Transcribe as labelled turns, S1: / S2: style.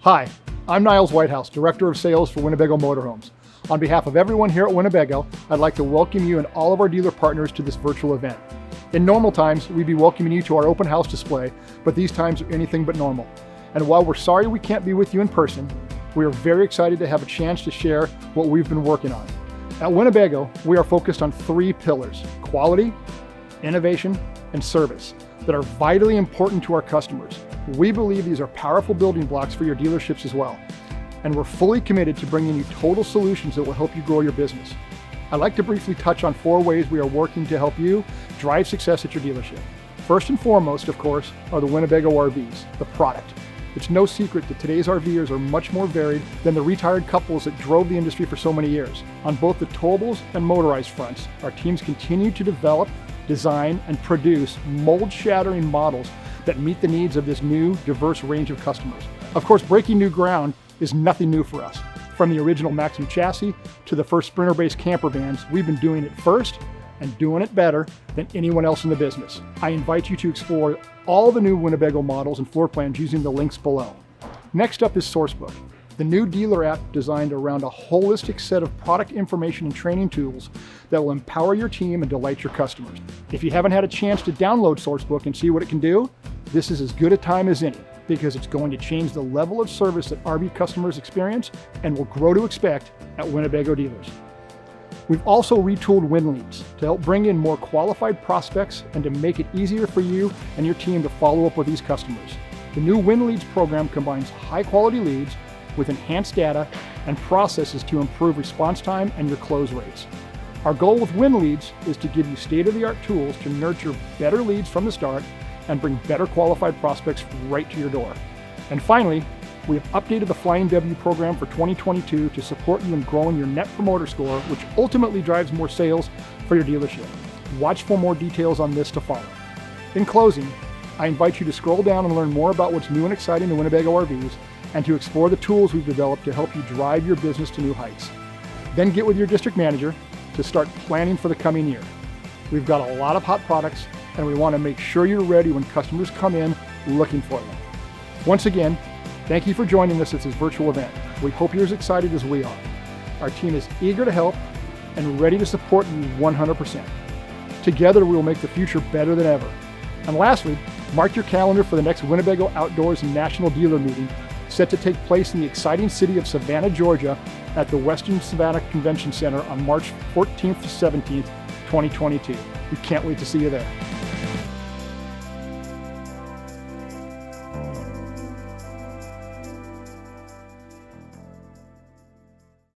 S1: Hi, I'm Niles Whitehouse, Director of Sales for Winnebago Motorhomes. On behalf of everyone here at Winnebago, I'd like to welcome you and all of our dealer partners to this virtual event. In normal times, we'd be welcoming you to our open house display, but these times are anything but normal. And while we're sorry we can't be with you in person, we are very excited to have a chance to share what we've been working on. At Winnebago, we are focused on three pillars: quality, innovation, and service that are vitally important to our customers. We believe these are powerful building blocks for your dealerships as well. And we're fully committed to bringing you total solutions that will help you grow your business. I'd like to briefly touch on 4 ways we are working to help you drive success at your dealership. First and foremost, of course, are the Winnebago RVs, the product. It's no secret that today's RVers are much more varied than the retired couples that drove the industry for so many years. On both the towables and motorized fronts, our teams continue to develop, design, and produce mold-shattering models that meet the needs of this new, diverse range of customers. Of course, breaking new ground is nothing new for us. From the original Maxim chassis to the first Sprinter-based camper vans, we've been doing it first and doing it better than anyone else in the business. I invite you to explore all the new Winnebago models and floor plans using the links below. Next up is Sourcebook, the new dealer app designed around a holistic set of product information and training tools that will empower your team and delight your customers. If you haven't had a chance to download Sourcebook and see what it can do, this is as good a time as any, because it's going to change the level of service that RV customers experience and will grow to expect at Winnebago dealers. We've also retooled WinLeads to help bring in more qualified prospects and to make it easier for you and your team to follow up with these customers. The new WinLeads program combines high-quality leads with enhanced data and processes to improve response time and your close rates. Our goal with WinLeads is to give you state-of-the-art tools to nurture better leads from the start and bring better qualified prospects right to your door. And finally, we have updated the Flying W program for 2022 to support you in growing your Net Promoter Score, which ultimately drives more sales for your dealership. Watch for more details on this to follow. In closing, I invite you to scroll down and learn more about what's new and exciting to Winnebago RVs and to explore the tools we've developed to help you drive your business to new heights. Then get with your district manager to start planning for the coming year. We've got a lot of hot products, and we want to make sure you're ready when customers come in looking for them. Once again, thank you for joining us at this virtual event. We hope you're as excited as we are. Our team is eager to help and ready to support you 100%. Together, we will make the future better than ever. And lastly, mark your calendar for the next Winnebago Outdoors National Dealer Meeting, set to take place in the exciting city of Savannah, Georgia, at the Western Savannah Convention Center on March 14th to 17th, 2022. We can't wait to see you there.